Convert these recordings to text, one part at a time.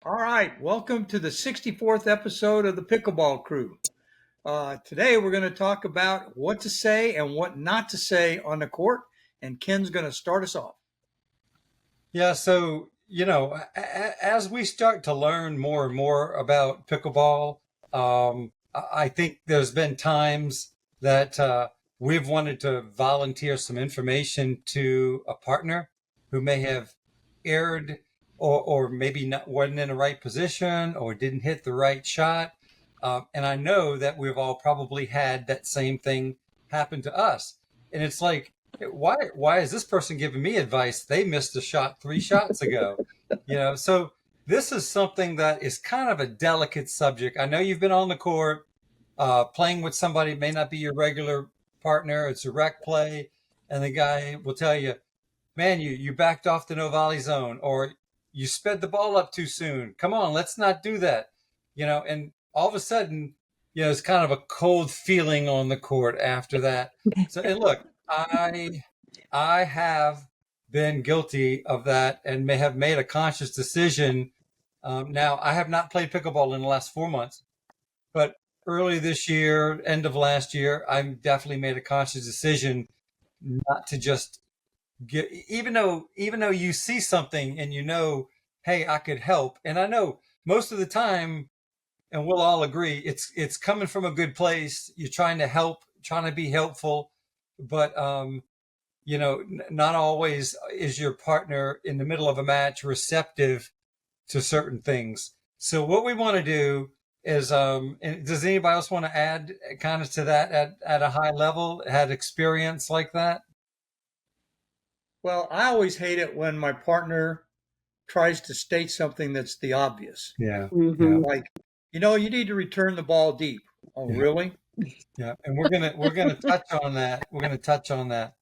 All right, welcome to the 64th episode of the Pickleball Crew. Today we're going to talk about what to say and what not to say on the court, and Ken's going to start us off. Yeah, so, as we start to learn more and more about pickleball, I think there's been times that we've wanted to volunteer some information to a partner who may have erred or maybe not wasn't in the right position or didn't hit the right shot. And I know that we've all probably had that same thing happen to us. And it's like, why is this person giving me advice? They missed a shot 3 shots ago. So this is something that is kind of a delicate subject. I know you've been on the court playing with somebody, may not be your regular partner. It's a rec play, and the guy will tell you, man, you backed off the no volley zone, or you sped the ball up too soon. Come on, let's not do that. And all of a sudden, it's kind of a cold feeling on the court after that. So, and look, I have been guilty of that and may have made a conscious decision. Now, I have not played pickleball in the last 4 months, but early this year, end of last year, I definitely made a conscious decision not to just get, even though you see something and hey, I could help. And I know most of the time, and we'll all agree, it's coming from a good place. You're trying to help, trying to be helpful, but not always is your partner in the middle of a match receptive to certain things. So what we want to do is, and does anybody else want to add kind of to that at a high level, had experience like that? Well, I always hate it when my partner tries to state something that's the obvious. Yeah. Mhm. Like, you need to return the ball deep. Oh, Yeah. really? Yeah. And we're gonna touch on that. We're gonna touch on that.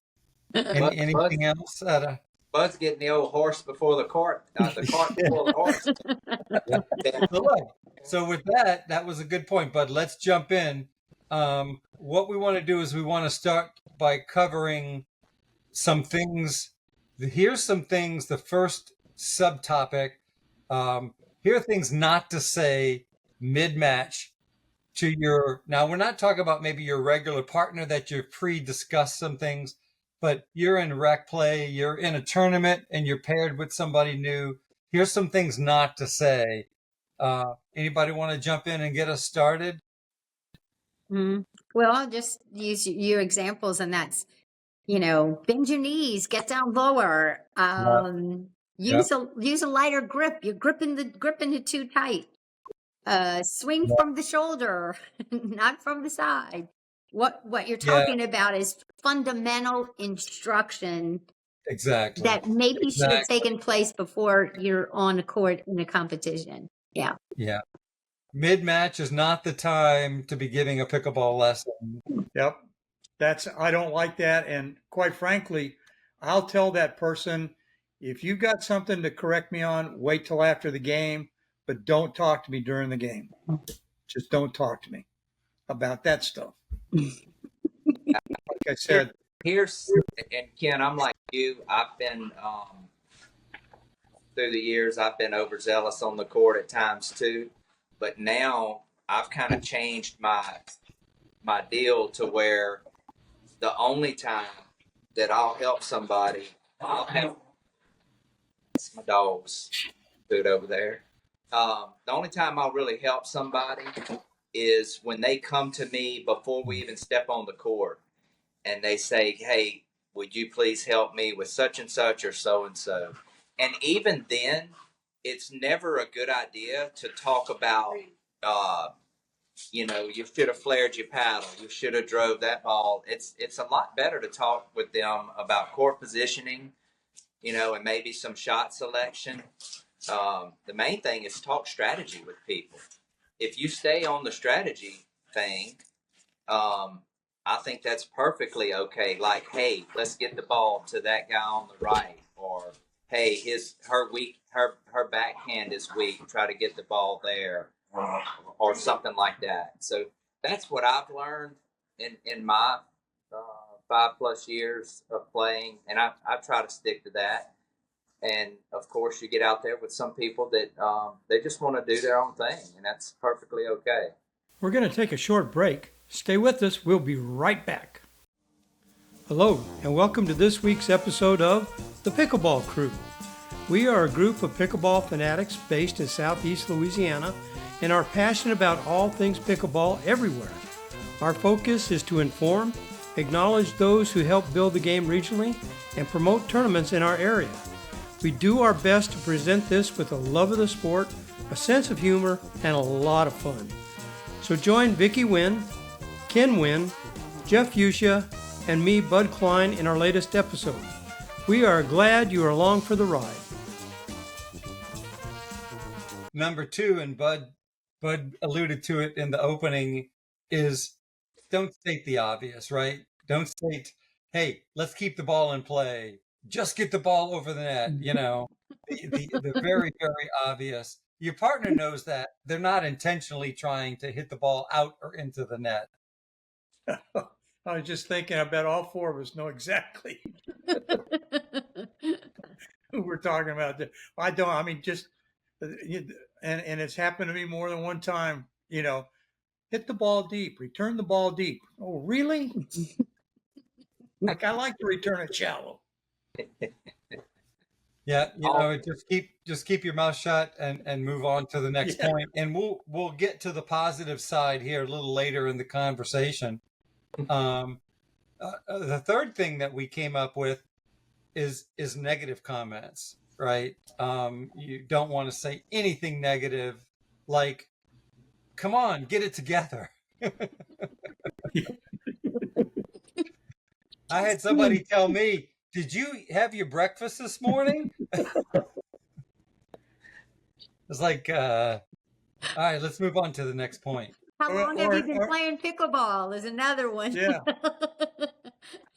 Anything else at a Bud's getting the old horse before the cart, the cart before the horse. So look, so with that was a good point, Bud. Let's jump in. What we want to do is we want to start by covering some things. Here's some things. The first subtopic. Here are things not to say mid-match to your. Now we're not talking about maybe your regular partner that you've pre-discussed some things, but you're in rec play, you're in a tournament, and you're paired with somebody new. Here's some things not to say. Anybody want to jump in and get us started? Well, I'll just use your examples, and that's, bend your knees, get down lower, Yep. use a lighter grip. You're gripping it too tight. Swing from the shoulder, not from the side. What you're Yeah, talking about is fundamental instruction exactly. that maybe should have Exactly. taken place before you're on a court in a competition. Yeah. Yeah. Mid-match is not the time to be giving a pickleball lesson. Yep. I don't like that. And quite frankly, I'll tell that person, if you've got something to correct me on, wait till after the game, but don't talk to me during the game. Just don't talk to me about that stuff. Like I said, Here's and Ken, I'm like you. I've been through the years. I've been overzealous on the court at times too, but now I've kind of changed my deal to where the only time that I'll help somebody, I'll help. It's my dog's food over there. The only time I'll really help somebody is when they come to me before we even step on the court and they say, "Hey, would you please help me with such and such or so and so?" And even then, it's never a good idea to talk about, uh, you should have flared your paddle, you should have drove that ball. It's a lot better to talk with them about court positioning, and maybe some shot selection. The main thing is talk strategy with people. If you stay on the strategy thing, um, I think that's perfectly okay. Like, hey, let's get the ball to that guy on the right, or hey, her backhand is weak. Try to get the ball there, or something like that. So that's what I've learned in my 5+ years of playing, and I try to stick to that. And of course, you get out there with some people that they just want to do their own thing, and that's perfectly okay. We're going to take a short break. Stay with us. We'll be right back. Hello, and welcome to this week's episode of the Pickleball Crew. We are a group of pickleball fanatics based in Southeast Louisiana and are passionate about all things pickleball everywhere. Our focus is to inform, acknowledge those who help build the game regionally, and promote tournaments in our area. We do our best to present this with a love of the sport, a sense of humor, and a lot of fun. So join Vicki Wynn, Ken Wynn, Jeff Fuchsia, and me, Bud Klein, in our latest episode. We are glad you are along for the ride. Number 2, and Bud alluded to it in the opening, is don't state the obvious, right? Don't state, hey, let's keep the ball in play. Just get the ball over the net, the very, very obvious. Your partner knows that. They're not intentionally trying to hit the ball out or into the net. I was just thinking, I bet all four of us know exactly who we're talking about. I don't, I mean, just, and it's happened to me more than one time, hit the ball deep, return the ball deep. Oh, really? Like, I like to return it shallow. Yeah, just keep your mouth shut and move on to the next point. And we'll get to the positive side here a little later in the conversation. The third thing that we came up with is negative comments, right? You don't want to say anything negative, like, come on, get it together. I had somebody tell me, did you have your breakfast this morning? It's like, all right, let's move on to the next point. How long have you been playing pickleball is another one. Yeah.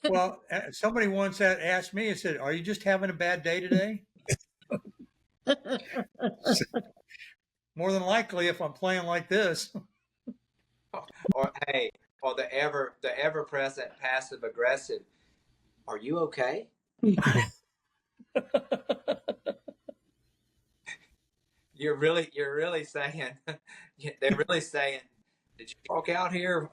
Well, somebody once asked me, and said, are you just having a bad day today? More than likely, if I'm playing like this. Or hey, or the ever present passive aggressive. Are you okay? You're really saying they're really saying, did you walk out here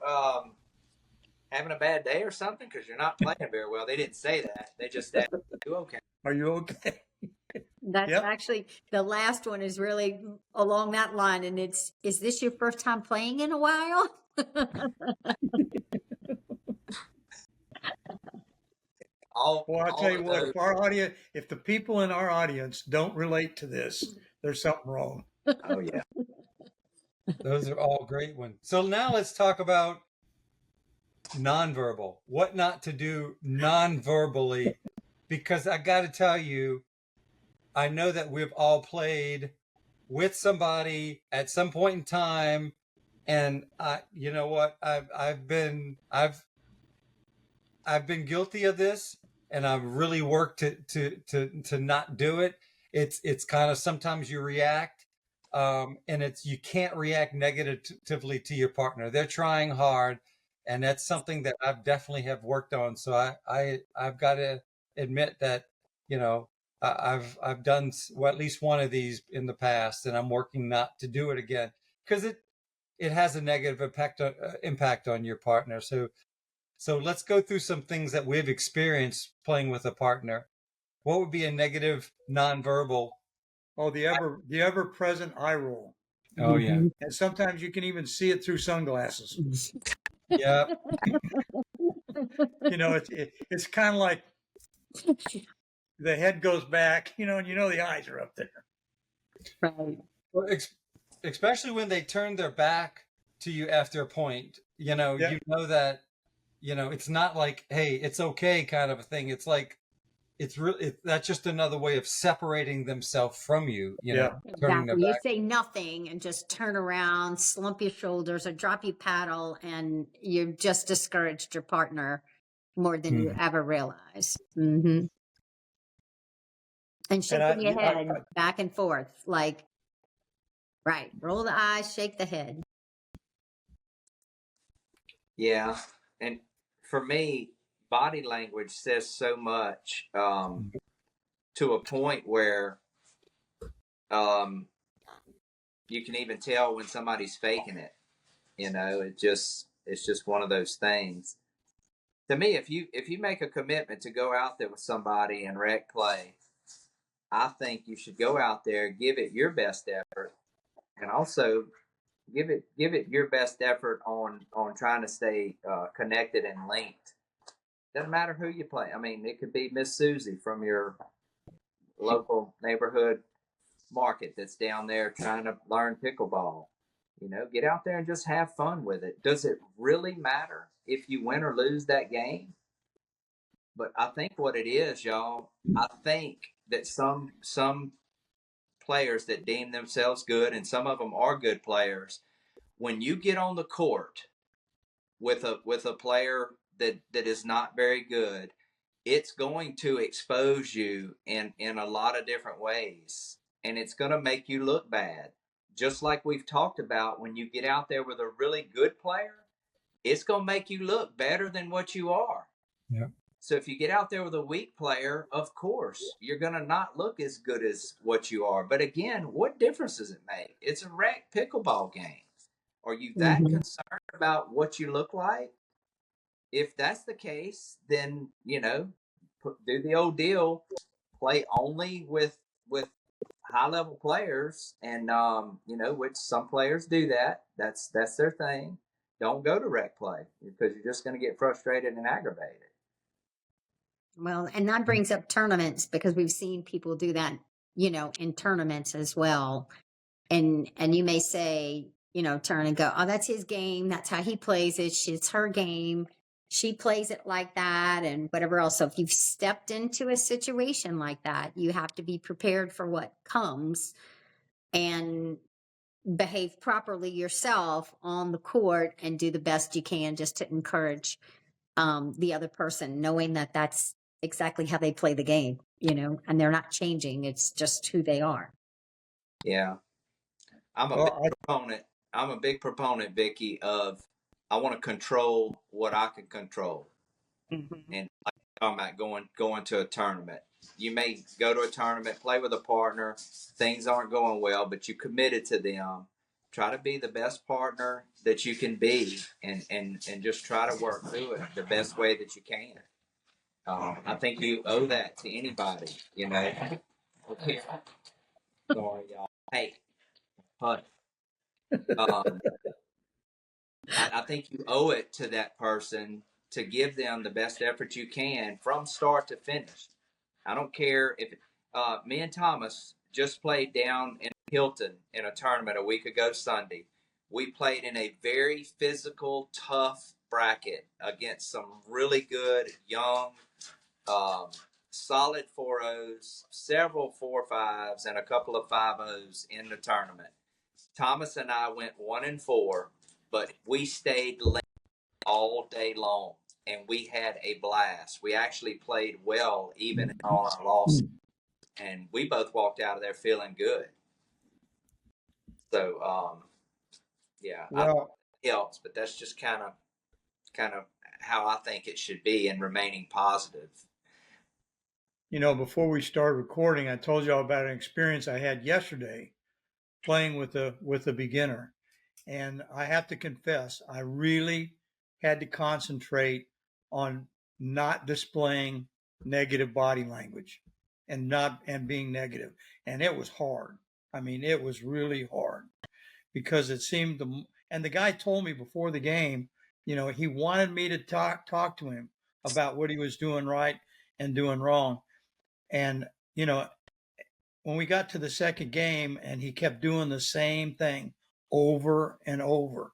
having a bad day or something? Because you're not playing very well. They didn't say that. They just said, are you okay? Are you okay? That's actually, the last one is really along that line. And is this your first time playing in a while? Well, I'll tell you what, if the people in our audience don't relate to this, there's something wrong. Oh, yeah. Those are all great ones. So now let's talk about nonverbal, what not to do nonverbally, because I got to tell you, I know that we've all played with somebody at some point in time, and you know what, I've been guilty of this, and I've really worked to not do it. It's kind of, sometimes you react, and you can't react negatively to your partner. They're trying hard, and that's something that I've definitely have worked on. So I've got to admit that, I've done at least one of these in the past, and I'm working not to do it again, because it has a negative impact on your partner. So let's go through some things that we've experienced playing with a partner. What would be a negative nonverbal? Oh, the ever present eye roll. Oh yeah. And sometimes you can even see it through sunglasses. Yeah. It's kind of like the head goes back, and the eyes are up there. Right. Well, especially when they turn their back to you after a point, you know that, it's not like, hey, it's okay kind of a thing. It's like, that's just another way of separating themselves from you, turning their Exactly. You back. say nothing and just turn around, slump your shoulders or drop your paddle, and you've just discouraged your partner more than you ever realize. Mm-hmm. And shaking your head back and forth, like, right, roll the eyes, shake the head. Yeah. And for me, body language says so much to a point where you can even tell when somebody's faking it. It's just one of those things. To me, if you make a commitment to go out there with somebody and rec play, I think you should go out there, give it your best effort, and also give it your best effort on trying to stay connected and linked. Doesn't matter who you play. I mean, it could be Miss Susie from your local neighborhood market that's down there trying to learn pickleball. Get out there and just have fun with it. Does it really matter if you win or lose that game? But I think what it is, y'all, I think that some players that deem themselves good, and some of them are good players, when you get on the court with a player that is not very good, it's going to expose you in a lot of different ways, and it's going to make you look bad. Just like we've talked about, when you get out there with a really good player, it's going to make you look better than what you are. Yeah. So if you get out there with a weak player, of course, you're going to not look as good as what you are. But again, what difference does it make? It's a rec pickleball game. Are you that concerned about what you look like? If that's the case, then, do the old deal, play only with high level players, and which some players do that. That's their thing. Don't go to rec play because you're just going to get frustrated and aggravated. Well, and that brings up tournaments, because we've seen people do that, in tournaments as well. And you may say, turn and go, oh, that's his game. That's how he plays it. It's her game. She plays it like that, and whatever else. So if you've stepped into a situation like that, you have to be prepared for what comes and behave properly yourself on the court and do the best you can just to encourage the other person, knowing that that's exactly how they play the game, and they're not changing. It's just who they are. Yeah. I'm a big proponent, Vicki, of I want to control what I can control. Mm-hmm. And like talking about going to a tournament. You may go to a tournament, play with a partner, things aren't going well, but you committed to them. Try to be the best partner that you can be, and just try to work through it the best way that you can. I think you owe that to anybody, Okay. Sorry, y'all. Hey, hush. I think you owe it to that person to give them the best effort you can from start to finish. I don't care if me and Thomas just played down in Hilton in a tournament a week ago Sunday. We played in a very physical, tough bracket against some really good, young, solid 4-0s, several 4-5s, and a couple of 5-0s in the tournament. Thomas and I went 1-4, but we stayed late all day long, and we had a blast. We actually played well, even in all our losses, and we both walked out of there feeling good. So, yeah, Well, it helps, but that's just kind of how I think it should be, and remaining positive. before we started recording, I told y'all about an experience I had yesterday playing with a beginner. And I have to confess, I really had to concentrate on not displaying negative body language and being negative. And it was hard. I mean, it was really hard because it seemed and the guy told me before the game, he wanted me to talk to him about what he was doing right and doing wrong. And, when we got to the second game and he kept doing the same thing over and over,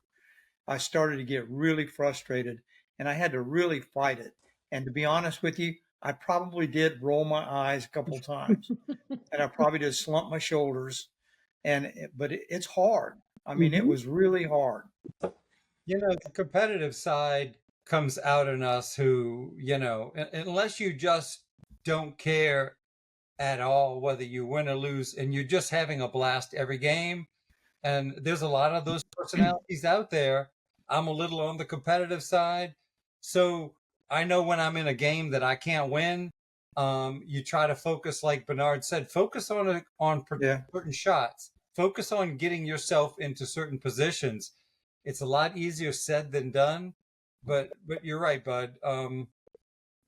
I started to get really frustrated, and I had to really fight it. And to be honest with you, I probably did roll my eyes a couple of times, and I probably just slumped my shoulders. But it's hard. I mean, it was really hard. The competitive side comes out in us who, unless you just don't care at all whether you win or lose, and you're just having a blast every game. And there's a lot of those personalities out there. I'm a little on the competitive side. So I know when I'm in a game that I can't win, You try to focus, like Bernard said, focus on Yeah. certain shots. Focus on getting yourself into certain positions. It's a lot easier said than done, but you're right, Bud.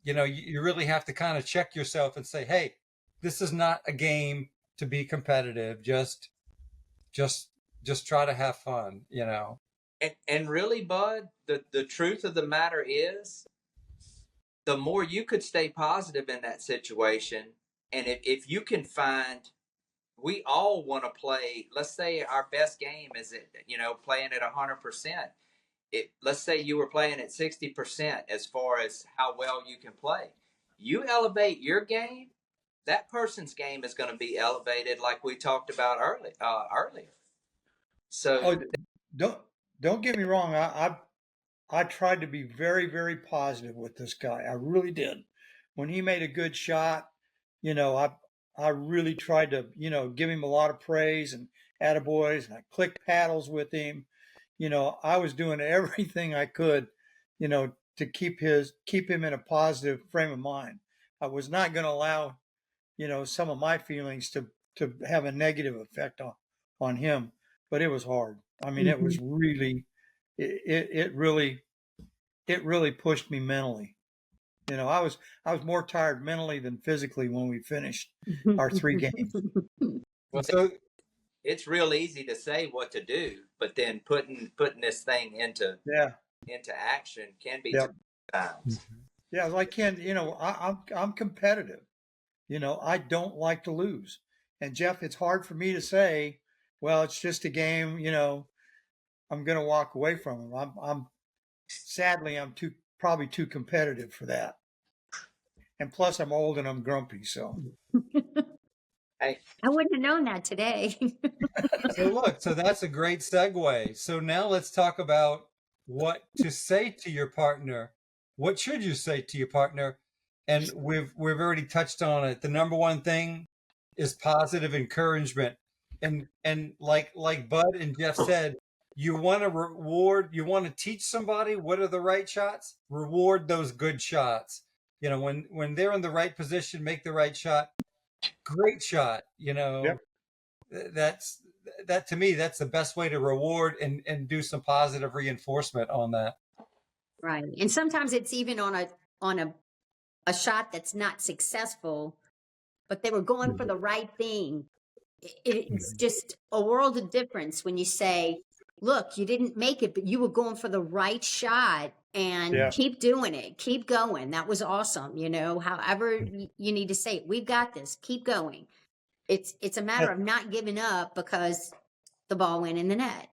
You really have to kind of check yourself and say, hey, this is not a game to be competitive. Just try to have fun, And really, Bud, the truth of the matter is, the more you could stay positive in that situation, and if you can find, we all want to play. Let's say our best game is playing at 100%. Let's say you were playing at 60% as far as how well you can play. You elevate your game, that person's game is going to be elevated, like we talked about earlier. So, Oh, don't get me wrong. I tried to be very, very positive with this guy. I really did. When he made a good shot, I really tried to, give him a lot of praise and attaboys, and I clicked paddles with him. I was doing everything I could, to keep him in a positive frame of mind. I was not going to allow, some of my feelings to have a negative effect on him, but it was hard. I mean, it was really, it really pushed me mentally. I was more tired mentally than physically when we finished our 3 games. well, So it's real easy to say what to do, but then putting this thing into Yeah, action can be yeah, times. yeah. Like Ken, I'm competitive. I don't like to lose. And Jeff, it's hard for me to say, well, it's just a game. I'm going to walk away from him. I'm sadly, I'm probably too competitive for that. And plus, I'm old and I'm grumpy. So Hey, I wouldn't have known that today. so that's a great segue. So now let's talk about what to say to your partner. What should you say to your partner? And we've already touched on it. The number one thing is positive encouragement. And like Bud and Jeff said, you want to teach somebody what are the right shots, reward those good shots. When they're in the right position, make the right shot. Great shot. yep. That to me, that's the best way to reward and do some positive reinforcement on that. Right. And sometimes it's even on a shot that's not successful, but they were going for the right thing. It's just a world of difference when you say, look, you didn't make it, but you were going for the right shot, and Yeah. keep doing it. Keep going. That was awesome. However you need to say it, we've got this. Keep going. It's a matter of not giving up because the ball went in the net,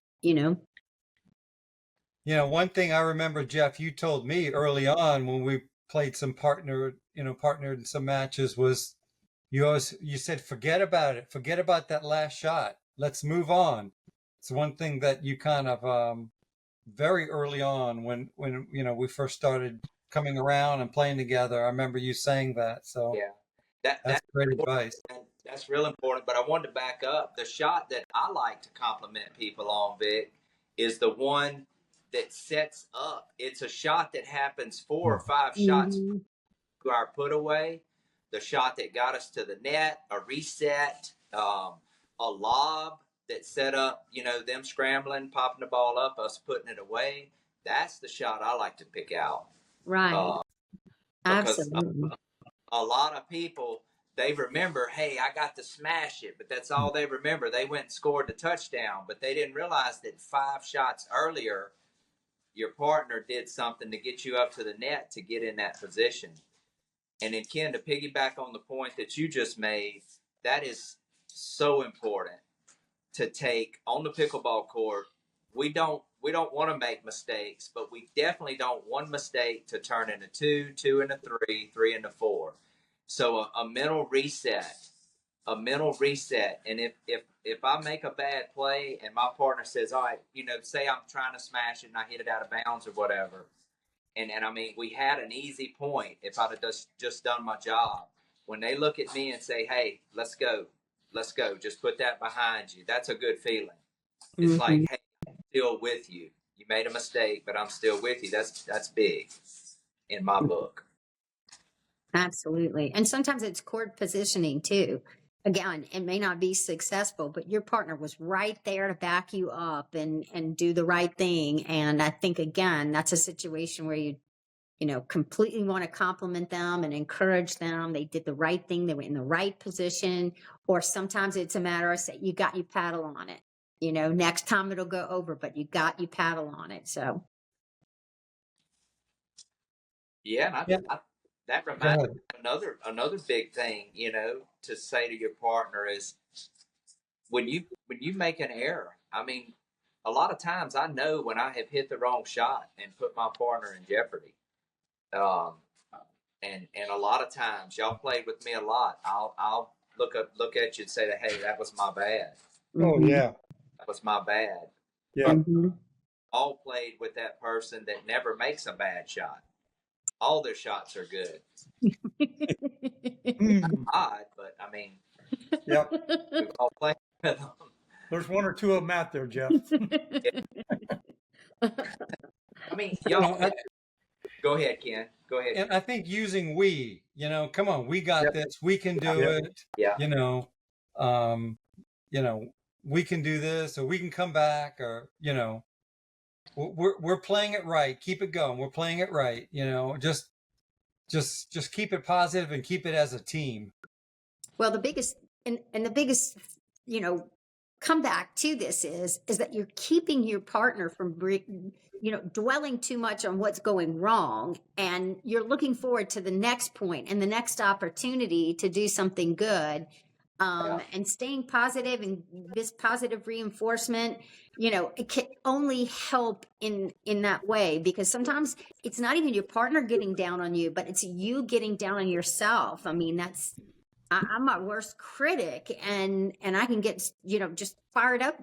One thing I remember, Jeff, you told me early on when we played some partnered in some matches, was you said, forget about it. Forget about that last shot. Let's move on. It's one thing that you kind of very early on when we first started coming around and playing together. I remember you saying that. So yeah, that's great advice. that's real important. But I wanted to back up. The shot that I like to compliment people on, Vic, is the one that sets up. It's a shot that happens 4 or 5 shots to our put away. The shot that got us to the net, a reset, a lob that set up, them scrambling, popping the ball up, us putting it away. That's the shot I like to pick out. right. Because Absolutely. a lot of people, they remember, hey, I got to smash it, but that's all they remember. They went and scored the touchdown, but they didn't realize that 5 shots earlier, your partner did something to get you up to the net to get in that position. And then, Ken, to piggyback on the point that you just made, that is so important to take on the pickleball court. We don't want to make mistakes, but we definitely don't want mistake to turn into 2, 2 into 3, 3 into 4. So a mental reset, And if I make a bad play and my partner says, all right, say I'm trying to smash it and I hit it out of bounds or whatever. And I mean, we had an easy point if I'd have just done my job. When they look at me and say, hey, let's go, just put that behind you. That's a good feeling. It's like, hey, I'm still with you. You made a mistake, but I'm still with you. That's big in my book. Absolutely. And sometimes it's court positioning too. Again, it may not be successful, but your partner was right there to back you up and do the right thing. And I think again, that's a situation where you know, completely want to compliment them and encourage them. They did the right thing. They were in the right position. Or sometimes it's a matter of say, you got your paddle on it. You know, next time it'll go over, but you got your paddle on it. So Yeah, and Yeah. that Go reminds me ahead. of another big thing, to say to your partner is when you make an error. I mean, a lot of times I know when I have hit the wrong shot and put my partner in jeopardy. Um, and a lot of times y'all played with me a lot. I'll look at you and say that, hey, that was my bad. Oh mhm, yeah, That was my bad. yeah. mhm. All played with that person that never makes a bad shot. All their shots are good. Mm, Odd, but I mean, yep. we've all played with them. There's one or two of them out there, Jeff. I mean, You y'all. know, Go ahead, Ken. Go ahead. and I think using we, come on, we got Yep. this, we can do Yep. it, Yeah, you know, um, you know, we can do this, or we can come back, or we're playing it right. Keep it going. We're playing it right. Just keep it positive and keep it as a team. Well, the biggest and the biggest, you know, comeback to this is that you're keeping your partner from dwelling too much on what's going wrong, and you're looking forward to the next point and the next opportunity to do something good. yeah, And staying positive and this positive reinforcement, you know, it can only help in that way, because sometimes it's not even your partner getting down on you, but it's you getting down on yourself. I mean, I'm my worst critic, and I can get, you know, just fired up,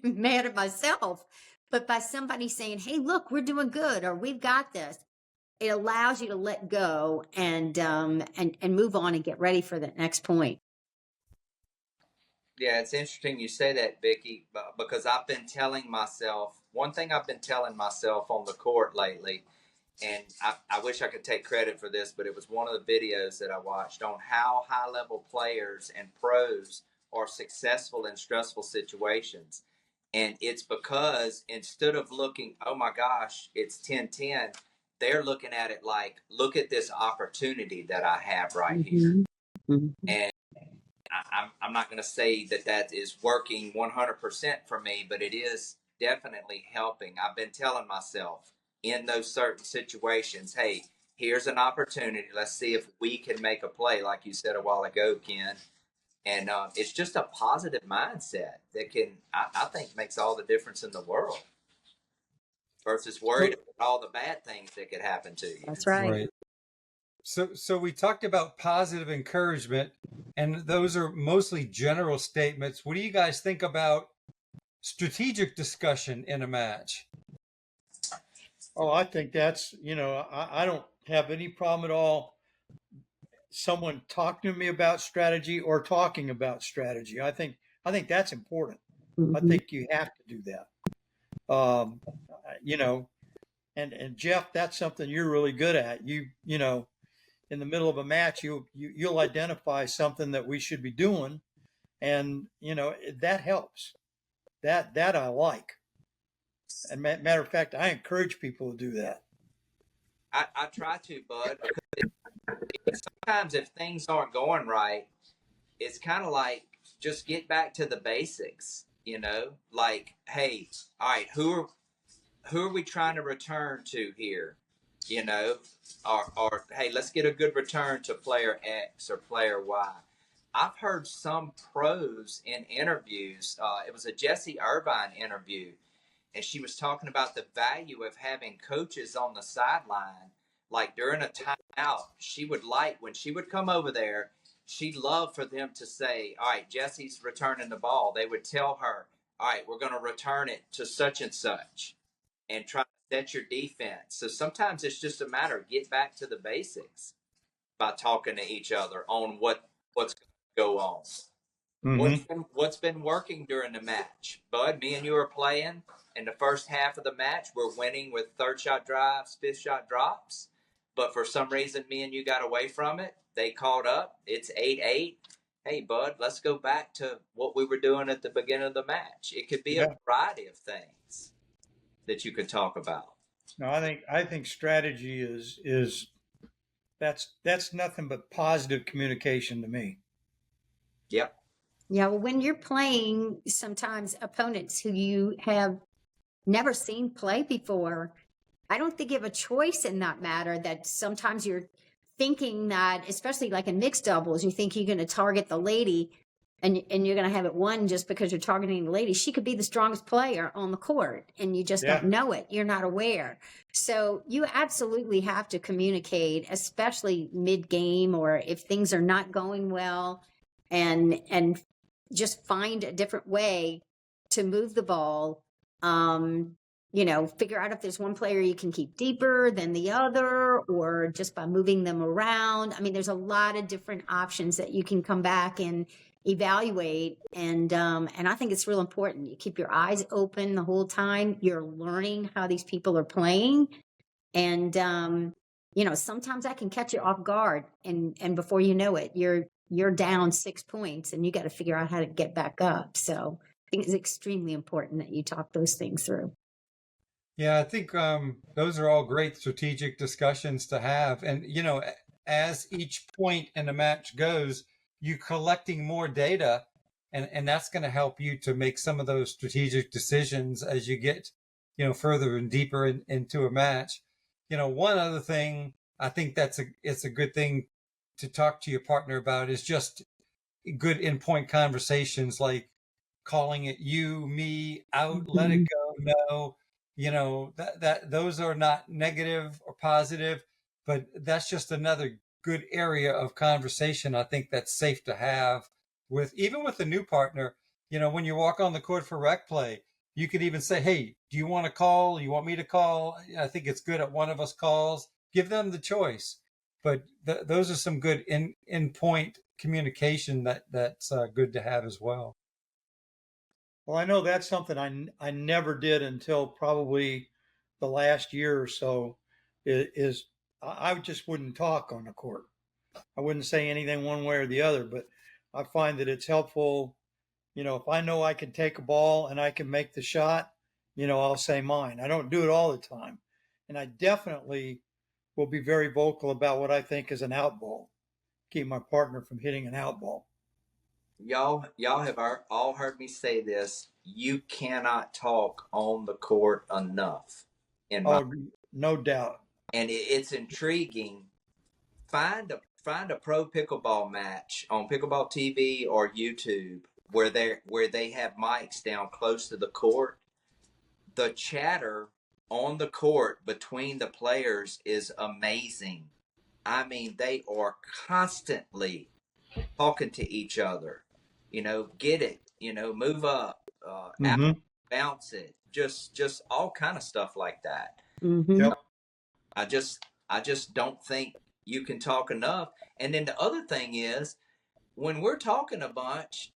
mad at myself. But by somebody saying, "Hey, look, we're doing good," or "We've got this," it allows you to let go and move on and get ready for the next point. yeah. It's interesting you say that, Vicki, because I've been telling myself one thing. I've been telling myself on the court lately, and I wish I could take credit for this, but it was one of the videos that I watched on how high level players and pros are successful in stressful situations. And it's because instead of looking, oh my gosh, it's 10-10, they're looking at it like, look at this opportunity that I have right here. Mhm. Mhm. And I'm not going to say that that is working 100% for me, but it is definitely helping. I've been telling myself in those certain situations, hey, here's an opportunity. Let's see if we can make a play, like you said a while ago, Ken. And it's just a positive mindset that I think, makes all the difference in the world versus worried So, about all the bad things that could happen to you. That's right. right. So we talked about positive encouragement, and those are mostly general statements. What do you guys think about strategic discussion in a match? Oh, I think that's, I don't have any problem at all. Someone talking to me about strategy or talking about strategy. I think that's important. I Mhm. think you have to do that. You know, and Jeff, that's something you're really good at. In the middle of a match, you'll identify something that we should be doing, and that helps. That I like. And matter of fact, I encourage people to do that. I try to, Bud, because sometimes if things aren't going right, it's kind of like just get back to the basics, like, hey, all right, who are we trying to return to here, you know or hey, let's get a good return to player X or player Y. I've heard some pros in interviews. It was a Jesse Irvine interview, and she was talking about the value of having coaches on the sideline. Like during a timeout, she would like when she would come over there, she'd love for them to say, all right, Jesse's returning the ball. They would tell her, all right, we're going to return it to such and such, and try to set your defense. So sometimes it's just a matter of get back to the basics by talking to each other on what's going to go on. Mm-hmm. What's been working during the match, Bud? Me and you are playing in the first half of the match. We're winning with third shot drives, fifth shot drops. but for some reason me and you got away from it. They called up. It's 8-8. Hey, bud, let's go back to what we were doing at the beginning of the match. It could be a Yeah. variety of things that you could talk about. No, I think strategy is that's nothing but positive communication to me. Yep. Yeah, well, when you're playing sometimes opponents who you have never seen play before, I don't think you have a choice in that matter. That sometimes you're thinking that, especially like in mixed doubles, you think you're going to target the lady and you're going to have it won just because you're targeting the lady. She could be the strongest player on the court and you just Yeah. don't know it. You're not aware. So you absolutely have to communicate, especially mid game or if things are not going well, and just find a different way to move the ball. You know, figure out if there's one player you can keep deeper than the other, or just by moving them around. I mean, there's a lot of different options that you can come back and evaluate. And I think it's real important. You keep your eyes open the whole time. You're learning how these people are playing. And, you know, sometimes that can catch you off guard. And before you know it, you're down 6 points and you got to figure out how to get back up. So I think it's extremely important that you talk those things through. Yeah, I think those are all great strategic discussions to have. And, you know, as each point in the match goes, you're collecting more data, and that's going to help you to make some of those strategic decisions as you get, you know, further and deeper into a match. You know, one other thing I think it's a good thing to talk to your partner about is just good in-point conversations, like calling it you, me, out, let it go, no. You know, that those are not negative or positive, but that's just another good area of conversation I think that's safe to have with, even with a new partner. You know, when you walk on the court for rec play, you could even say, hey, do you want to call? You want me to call? I think it's good at one of us calls. Give them the choice. But those are some good in point communication that's good to have as well. Well, I know that's something I never did until probably the last year or so. Is I just wouldn't talk on the court. I wouldn't say anything one way or the other. But I find that it's helpful. You know, if I know I can take a ball and I can make the shot, you know, I'll say mine. I don't do it all the time, and I definitely will be very vocal about what I think is an out ball. Keep my partner from hitting an out ball. Y'all have all heard me say this. You cannot talk on the court enough. Oh, no doubt. And it's intriguing. Find a pro pickleball match on Pickleball TV or YouTube where they have mics down close to the court. The chatter on the court between the players is amazing. I mean, they are constantly talking to each other. You know, get it. You know, move up, out, bounce it. Just all kind of stuff like that. Yep. I just don't think you can talk enough. And then the other thing is, when we're talking a bunch,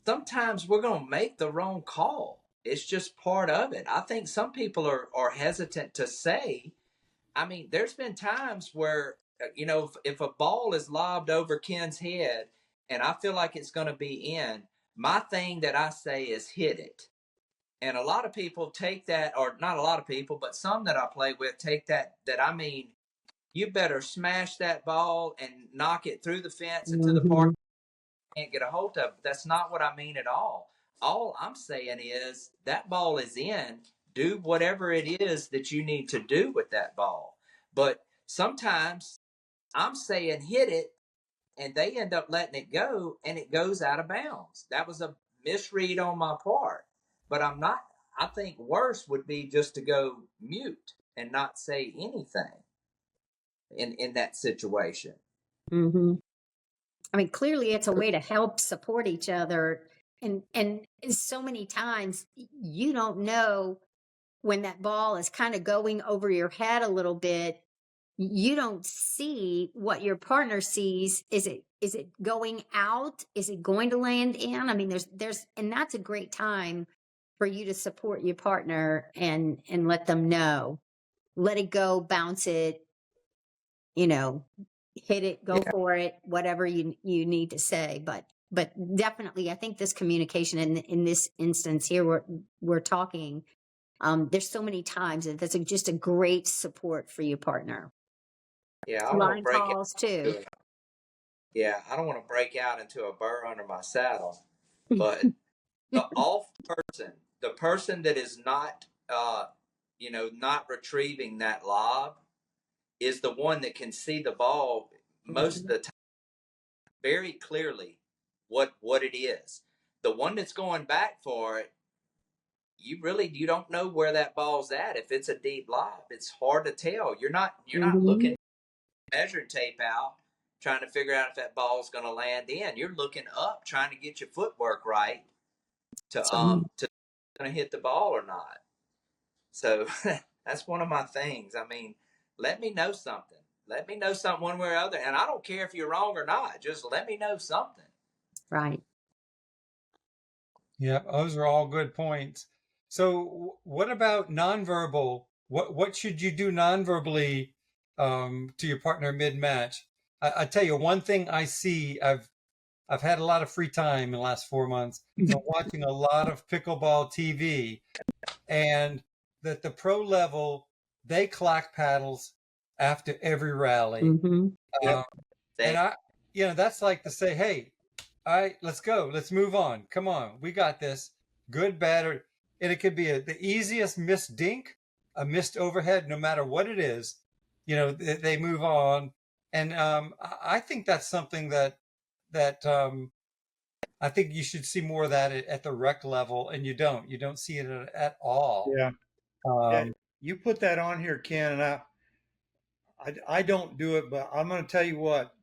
sometimes we're going to make the wrong call. It's just part of it. I think some people are hesitant to say. I mean, there's been times where, you know, if a ball is lobbed over Ken's head and I feel like it's going to be in, my thing that I say is hit it. And a lot of people take that, or not a lot of people, but some that I play with take that I mean, you better smash that ball and knock it through the fence into the park. Can't get a hold of it. That's not what I mean at all. All I'm saying is that ball is in. Do whatever it is that you need to do with that ball. But sometimes I'm saying hit it, and they end up letting it go, and it goes out of bounds. That was a misread on my part. But I'm not. I think worse would be just to go mute and not say anything in that situation. I mean, clearly it's a way to help support each other. And so many times you don't know when that ball is kind of going over your head a little bit. You don't see what your partner sees. Is it going out? Is it going to land in? I mean, there's and that's a great time for you to support your partner and let them know. Let it go, bounce it, you know, hit it, go for it, whatever you need to say. But definitely, I think this communication in this instance here, we're talking. There's so many times that that's just a great support for your partner. Yeah, I don't want to Line break out. calls too. Yeah, I don't want to break out into a burr under my saddle, but the off person, the person that is not, not retrieving that lob, is the one that can see the ball most of the time very clearly what it is. The one that's going back for it, you don't know where that ball's at. If it's a deep lob, it's hard to tell. You're not looking measuring tape out trying to figure out if that ball's going to land in. You're looking up trying to get your footwork right to going to hit the ball or not. So that's one of my things. I mean, let me know something. Let me know something one way or other. And I don't care if you're wrong or not. Just let me know something. Right. Yeah, those are all good points. So, what about nonverbal? What should you do nonverbally to your partner mid match? I tell you one thing I see. I've had a lot of free time in the last 4 months. I'm watching a lot of pickleball TV, and that the pro level they clack paddles after every rally. Mm-hmm. Um, and that's like to say, hey, all right, let's go. Let's move on. Come on. We got this. Good, bad, and it could be the easiest missed dink, a missed overhead, no matter what it is. They move on. And I think that's something that I think you should see more of that at the rec level, and you don't see it at all. Yeah. Yeah. Um, You put that on here, Ken, and I don't do it, but I'm going to tell you what,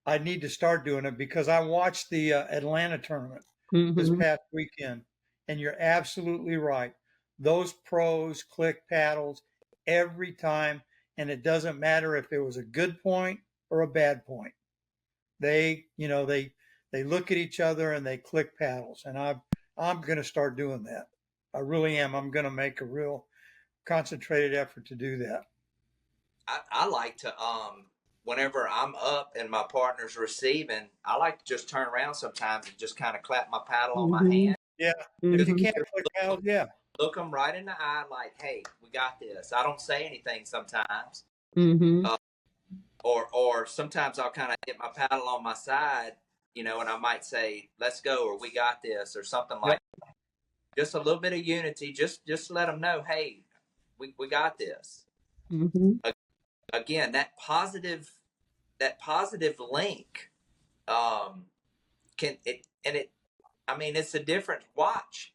I need to start doing it because I watched the Atlanta tournament this Mm-hmm. past weekend, and you're absolutely right. Those pros click paddles every time, and it doesn't matter if it was a good point or a bad point. They look at each other and they click paddles, and I'm going to start doing that. I really am. I'm going to make a real concentrated effort to do that. I like to whenever I'm up and my partner's receiving, I like to just turn around sometimes and just kind of clap my paddle on my Mm-hmm. hand. Yeah. If you Mm-hmm. can't click paddles, yeah. Look them right in the eye, like, "Hey, we got this." I don't say anything sometimes, Mm-hmm. or sometimes I'll kind of get my paddle on my side, and I might say, "Let's go," or "We got this," or something Yep. like that. Just a little bit of unity. Just let them know, "Hey, we got this." Mm-hmm. Again, that positive link can it and it. I mean, it's a different watch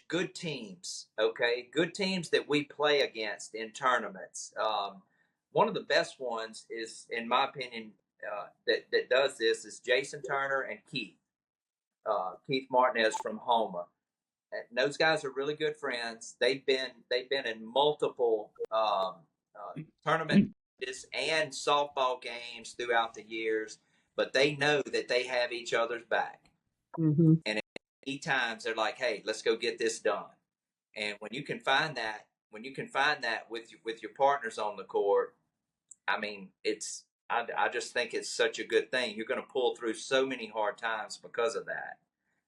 good teams, okay? Good teams that we play against in tournaments. One of the best ones is, in my opinion, that does this is Jason Turner and Keith Martinez from Homa. And those guys are really good friends. They've been in multiple tournament and softball games throughout the years, but they know that they have each other's back. Mm-hmm. And at any times they're like, "Hey, let's go get this done." And when you can find that with your partners on the court, I mean, I just think it's such a good thing. You're going to pull through so many hard times because of that.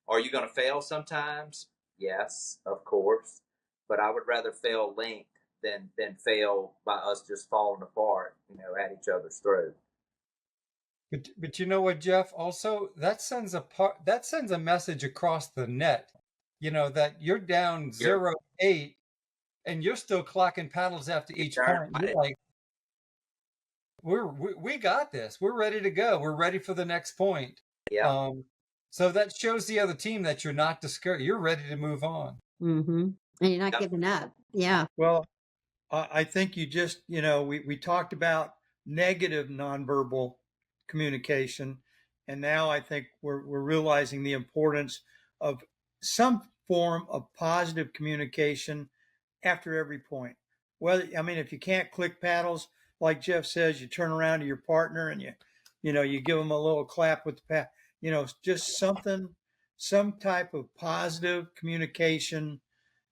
Are you going to fail sometimes? Yes, of course. But I would rather fail linked than fail by us just falling apart, at each other's throat. but you know what, Jeff? Also, that sends a message across the net. That you're down 0-8 and you're still clocking paddles after each point. You're like, we got this. We're ready to go. We're ready for the next point. Yeah. So that shows the other team that you're not discouraged. You're ready to move on. Mm-hmm. And you're not giving up. Yeah. Well, I think you just, we talked about negative nonverbal communication. And now I think we're realizing the importance of some form of positive communication after every point. Well, I mean, if you can't click paddles, like Jeff says, you turn around to your partner and you give them a little clap with the pad, just some type of positive communication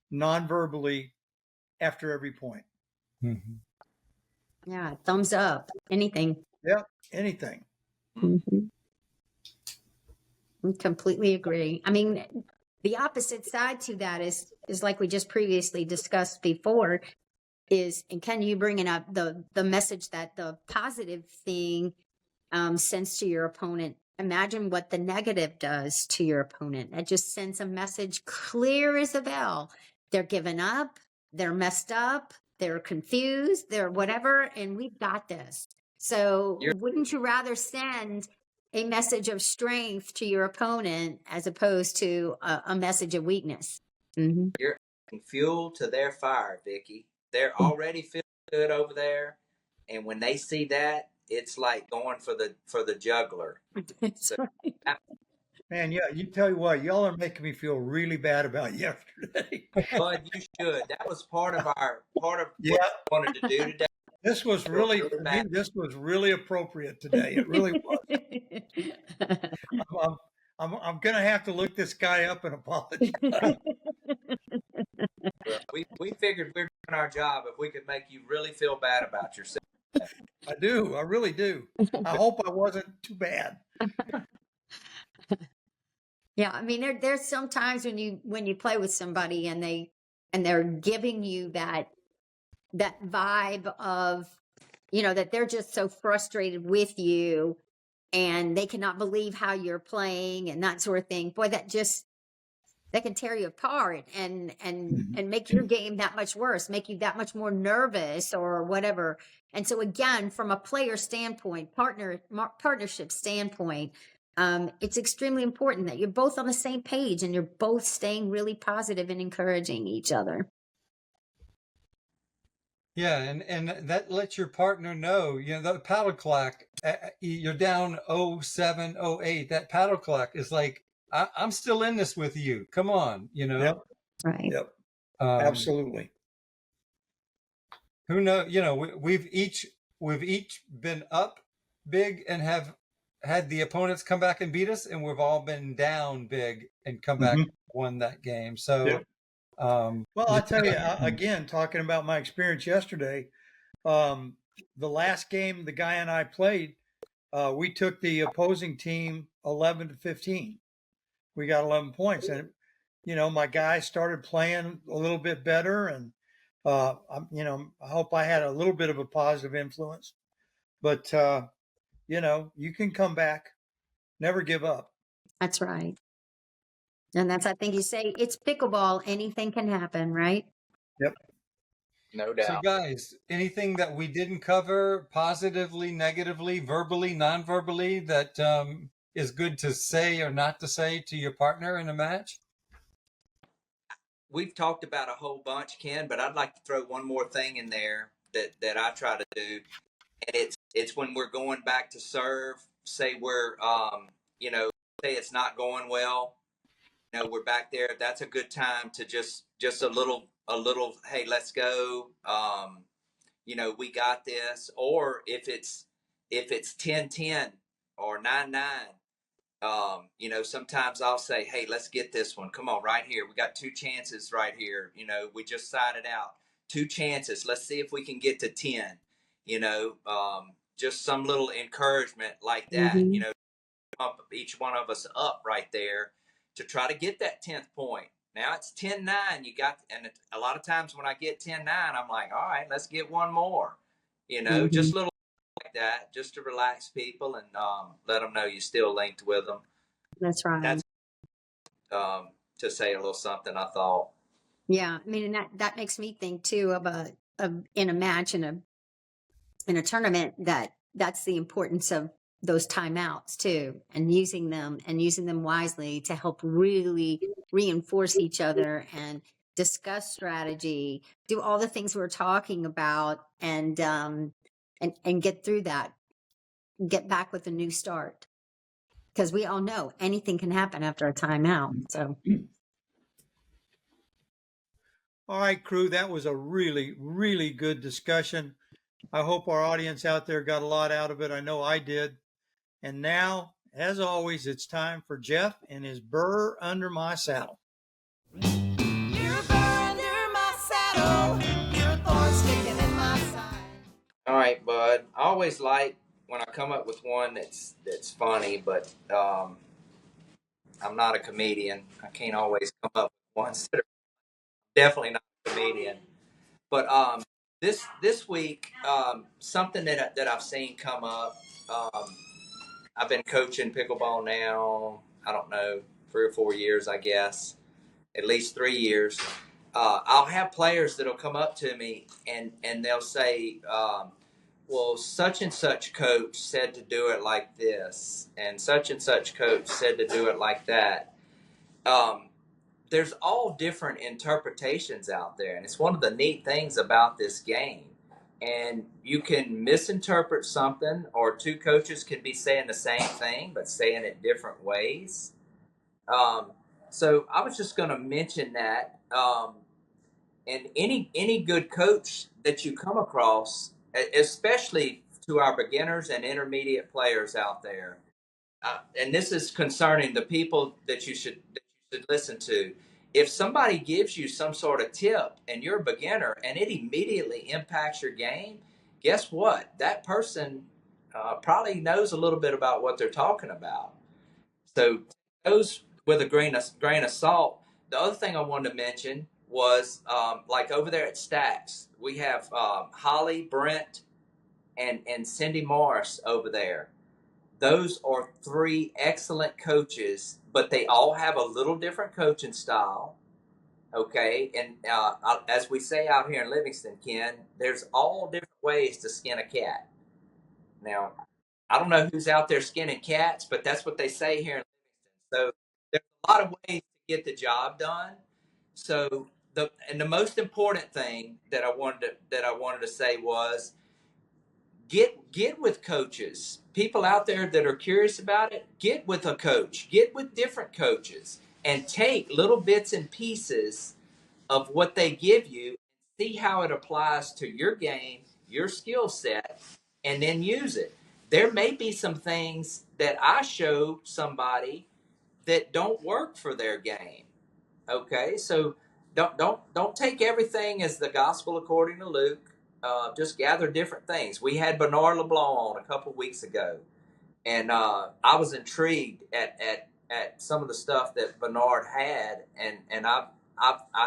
non-verbally after every point. Mm-hmm. Yeah, thumbs up, anything. Yeah, anything. Mhm. I completely agree. I mean, the opposite side to that is like we just previously discussed before, is, and Ken, you bringing up the message that the positive thing sends to your opponent. Imagine what the negative does to your opponent. It just sends a message clear as a bell. They're giving up, they're messed up, they're confused, they're whatever, and we've got this. So You're wouldn't you rather send a message of strength to your opponent as opposed to a message of weakness? Mm-hmm. you're adding fuel to their fire, Vicki. They're already feeling good over there, and when they see that, it's like going for the juggler. That's So, right. Man, yeah, you tell you what, y'all are making me feel really bad about yesterday. Bud, you should. That was part of what Yeah, we wanted to do today. this was Feel really, really for me, bad. this was really appropriate today. It really was. I'm going to have to look this guy up and apologize. We figured we're doing our job if we could make you really feel bad about yourself. I do. I really do. I hope I wasn't too bad. Yeah, I mean, there's sometimes when you play with somebody and they're giving you that vibe of, you know, that they're just so frustrated with you and they cannot believe how you're playing and that sort of thing. Boy, that can tear you apart and make your game that much worse, make you that much more nervous or whatever. And so again, from a player standpoint, partnership standpoint, it's extremely important that you're both on the same page and you're both staying really positive and encouraging each other. Yeah, and that lets your partner know, you know, the paddle clock, you're down 07, 08. That paddle clock is like, I'm still in this with you. Come on, you know. Yep. Right. Yep. Um, Absolutely. Who knows? You know, we've each been up big and have had the opponents come back and beat us, and we've all been down big and come back, won that game. So, Yep. Well, I tell you, again, talking about my experience yesterday, the last game the guy and I played, we took the opposing team 11-15. We got 11 points, and you know, my guys started playing a little bit better, and you know, I hope I had a little bit of a positive influence. But you know, you can come back, never give up. That's right. And that's, I think you say, it's pickleball. Anything can happen, right? Yep. No So, doubt. guys, anything that we didn't cover positively, negatively, verbally, non-verbally that is good to say or not to say to your partner in a match? We've talked about a whole bunch, Ken, but I'd like to throw one more thing in there that I try to do, and it's when we're going back to serve. Say we're you know, say it's not going well. You know, we're back there. That's a good time to just a little hey, let's go. You know, we got this. Or if it's 10-10 or 9-9, you know, sometimes I'll say, hey, let's get this one. Come on, right here. We got 2 chances right here. You know, we just sided out. 2 chances. Let's see if we can get to 10. You know, just some little encouragement like that. Mm-hmm. You know, pump each one of us up right there to try to get that 10th point. Now it's 10-9. You got, and a lot of times when I get 10-9, I'm like, all right, let's get one more. You know, just little like that, just to relax people and let them know you're still linked with them. That's right. That's to say a little something I thought. Yeah, I mean, and that makes me think too of in a match in a tournament that's the importance of those timeouts too, and using them wisely to help really reinforce each other and discuss strategy, do all the things we're talking about, and get through that, get back with a new start, because we all know anything can happen after a timeout. So. All right, crew, that was a really, really good discussion. I hope our audience out there got a lot out of it. I know I did. And now, as always, it's time for Jeff and his Burr Under My Saddle. You're burr under my saddle, your thorn sticking in my side. All right. right, bud. I always like when I come up with one that's funny, but I'm not a comedian. I can't always come up with ones that are definitely not a comedian. But this week, something that I've seen come up. Um, I've been coaching pickleball now. I don't know, 3 or 4 years, I guess, at least 3 years. I'll have players that'll come up to me and they'll say, well, such and such coach said to do it like this, and such coach said to do it like that. Um, there's all different interpretations out there, and it's one of the neat things about this game. And you can misinterpret something, or two coaches can be saying the same thing but saying it different ways. Um, so I was just going to mention that. And any good coach that you come across, especially to our beginners and intermediate players out there, and this is concerning the people that you should listen to. If somebody gives you some sort of tip and you're a beginner and it immediately impacts your game, guess what? That person probably knows a little bit about what they're talking about. So those with a grain of salt. The other thing I wanted to mention was like over there at Stacks, we have Holly, Brent, and Cindy Morris over there. Those are three excellent coaches, but they all have a little different coaching style. Okay, and as we say out here in Livingston, Ken, there's all different ways to skin a cat. Now, I don't know who's out there skinning cats, but that's what they say here in Livingston. So there's a lot of ways to get the job done. So the most important thing that I wanted to say was get with coaches. People out there that are curious about it, get with a coach, get with different coaches, and take little bits and pieces of what they give you, see how it applies to your game, your skill set, and then use it. There may be some things that I show somebody that don't work for their game. Okay, so don't take everything as the gospel according to Luke. Just gather different things. We had Bernard LeBlanc on a couple weeks ago, and I was intrigued at some of the stuff that Bernard had, and I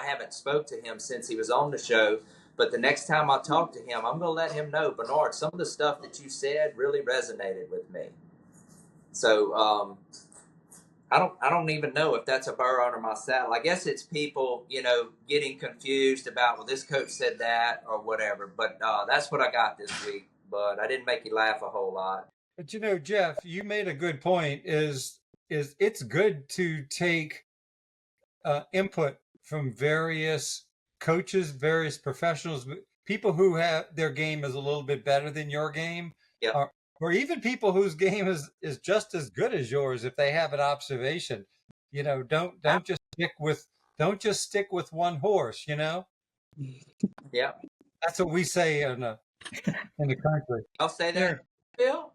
haven't spoke to him since he was on the show. But the next time I talk to him, I'm going to let him know, Bernard, some of the stuff that you said really resonated with me. So I don't even know if that's a burr under my saddle. I guess it's people, getting confused about, well, this coach said that or whatever. But that's what I got this week. But I didn't make you laugh a whole lot. But Jeff, you made a good point. Is it's good to take input from various coaches, various professionals, people who have their game is a little bit better than your game. Yeah. Or even people whose game is just as good as yours if they have an observation. Don't just stick with one horse. Yeah. That's what we say in the country. I'll say that, There. Bill.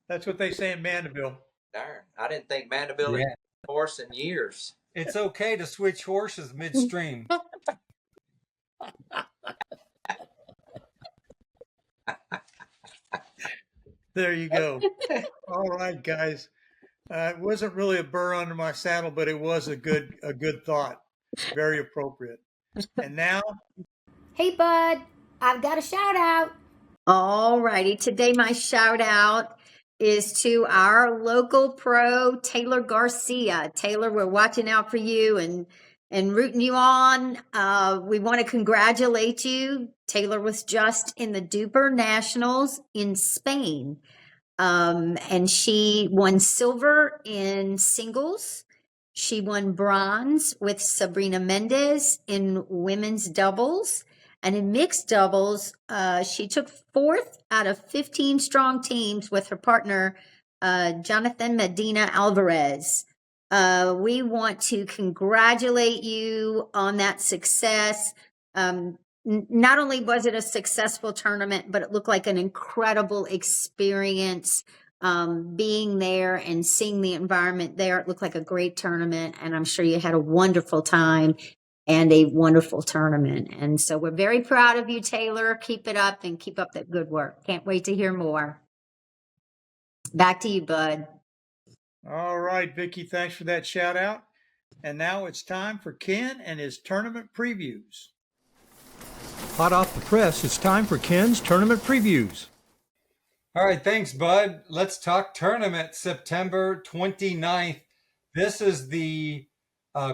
That's what they say in Mandeville. Darn, I didn't think Mandeville had a horse in years. It's okay to switch horses midstream. There you go. All right, guys. It wasn't really a burr under my saddle, but it was a good thought. Very appropriate. And now, Hey, bud, I've got a shout out. All righty. Today, my shout out is to our local pro, Taylor Garcia. Taylor, we're watching out for you and rooting you on. We want to congratulate you. Taylor was just in the Duper Nationals in Spain. And she won silver in singles. She won bronze with Sabrina Mendez in women's doubles. And in mixed doubles, she took 4th out of 15 strong teams with her partner, Jonathan Medina Alvarez. We want to congratulate you on that success. Not only was it a successful tournament, but it looked like an incredible experience being there and seeing the environment there. It looked like a great tournament, and I'm sure you had a wonderful time. and a wonderful tournament. And so we're very proud of you, Taylor. Keep it up and keep up that good work. Can't wait to hear more. Back to you, Bud. All right, Vicki, thanks for that shout out. And now it's time for Ken and his tournament previews. Hot off the press, it's time for Ken's tournament previews. All right, thanks, Bud. Let's talk tournament, September 29th. This is the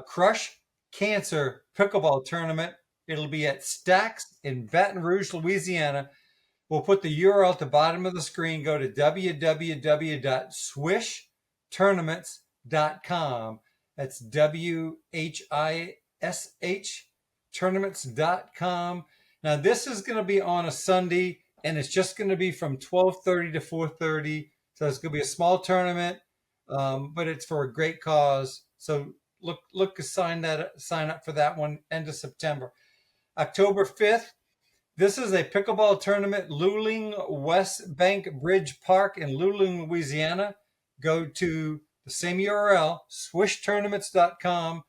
Crush Cancer Pickleball Tournament. It'll be at Stacks in Baton Rouge, Louisiana. We'll put the URL at the bottom of the screen. Go to www.swishtournaments.com. That's WHISH tournaments.com. Now, this is going to be on a Sunday, and it's just going to be from 12:30 to 4:30. So it's going to be a small tournament, but it's for a great cause. So look to sign up for that one, end of September. October 5th, this is a pickleball tournament, Luling West Bank Bridge Park in Luling, Louisiana. Go to the same URL, swishtournaments.com.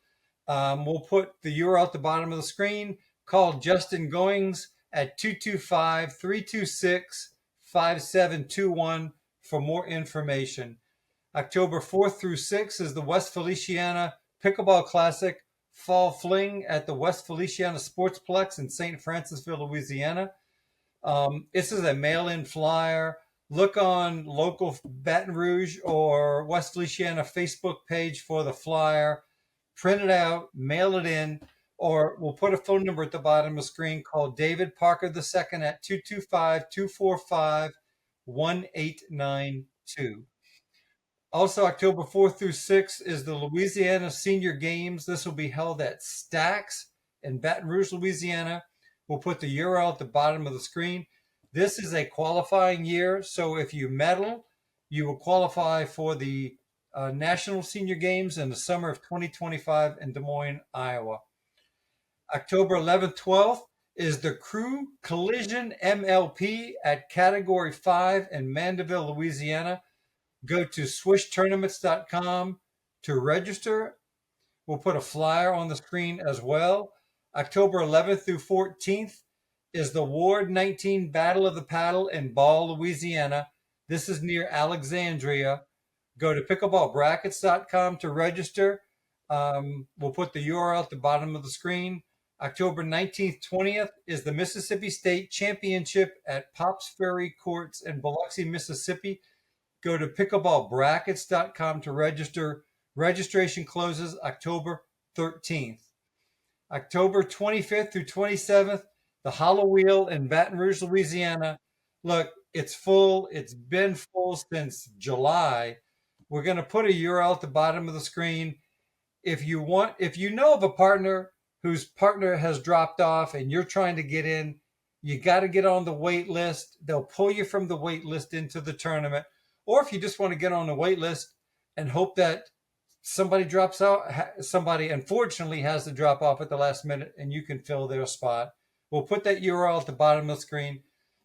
We'll put the URL at the bottom of the screen. Call Justin Goings at 225-326-5721 for more information. October 4th through 6th is the West Feliciana Pickleball Classic Fall Fling at the West Feliciana Sportsplex in St. Francisville, Louisiana. This is a mail-in flyer. Look on local Baton Rouge or West Feliciana Facebook page for the flyer. Print it out, mail it in, or we'll put a phone number at the bottom of the screen. Call David Parker II at 225-245-1892. Also, October 4th through 6th is the Louisiana Senior Games. This will be held at Stacks in Baton Rouge, Louisiana. We'll put the URL at the bottom of the screen. This is a qualifying year, so if you medal, you will qualify for the National Senior Games in the summer of 2025 in Des Moines, Iowa. October 11th, 12th is the Krewe Collision MLP at Category 5 in Mandeville, Louisiana. Go to swishtournaments.com to register. We'll put a flyer on the screen as well. October 11th through 14th is the Ward 19 Battle of the Paddle in Ball, Louisiana. This is near Alexandria. Go to pickleballbrackets.com to register. We'll put the URL at the bottom of the screen. October 19th, 20th is the Mississippi State Championship at Pops Ferry Courts in Biloxi, Mississippi. Go to pickleballbrackets.com to register. Registration closes October 13th. October 25th through 27th, the Hollow Wheel in Baton Rouge, Louisiana. Look, it's full. It's been full since July. We're going to put a URL at the bottom of the screen. If you know of a partner whose partner has dropped off and you're trying to get in, you got to get on the wait list. They'll pull you from the wait list into the tournament. Or if you just want to get on the wait list and hope that somebody drops out, somebody unfortunately has to drop off at the last minute and you can fill their spot. We'll put that URL at the bottom of the screen.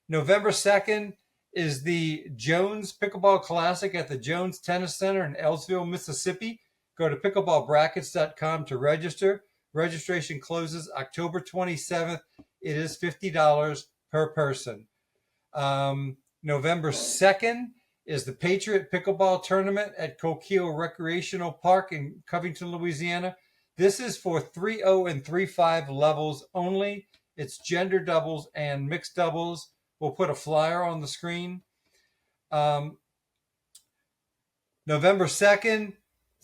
November 2nd is the Jones Pickleball Classic at the Jones Tennis Center in Ellsville, Mississippi. Go to pickleballbrackets.com to register. Registration closes October 27th. It is $50 per person. November 2nd is the Patriot Pickleball Tournament at Coquille Recreational Park in Covington, Louisiana. This is for 3-0 and 3-5 levels only. It's gender doubles and mixed doubles. We'll put a flyer on the screen. November 2nd,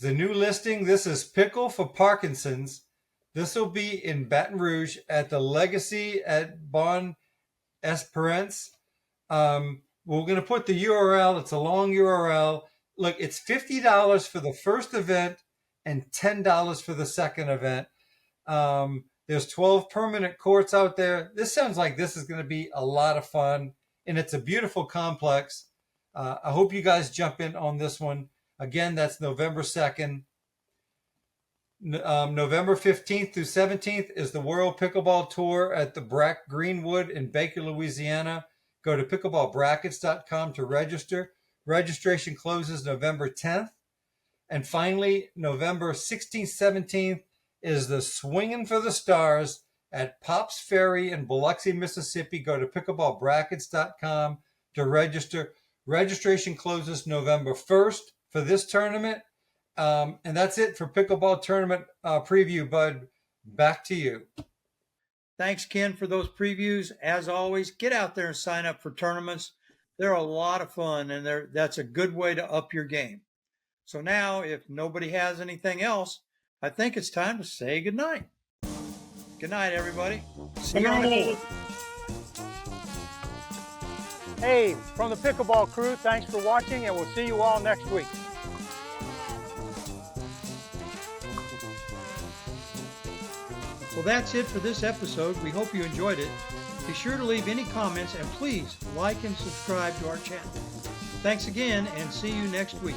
the new listing. This is Pickle for Parkinson's. This will be in Baton Rouge at the Legacy at Bon Esperance. We're going to put the URL. It's a long URL. Look, it's $50 for the first event and $10 for the second event. There's 12 permanent courts out there. This sounds like this is going to be a lot of fun, and it's a beautiful complex. I hope you guys jump in on this one. Again, that's November 2nd. November 15th through 17th is the World Pickleball Tour at the Brack Greenwood in Baker, Louisiana. Go to pickleballbrackets.com to register. Registration closes November 10th. And finally, November 16th, 17th is the Swinging for the Stars at Pops Ferry in Biloxi, Mississippi. Go to pickleballbrackets.com to register. Registration closes November 1st for this tournament. And that's it for Pickleball Tournament preview, Bud. Back to you. Thanks, Ken, for those previews. As always, get out there and sign up for tournaments. They're a lot of fun, and that's a good way to up your game. So now, if nobody has anything else, I think it's time to say goodnight. Good night, everybody. See you on the court. Hey, from the Pickleball crew, thanks for watching, and we'll see you all next week. Well, that's it for this episode. We hope you enjoyed it. Be sure to leave any comments, and please like and subscribe to our channel. Thanks again, and see you next week.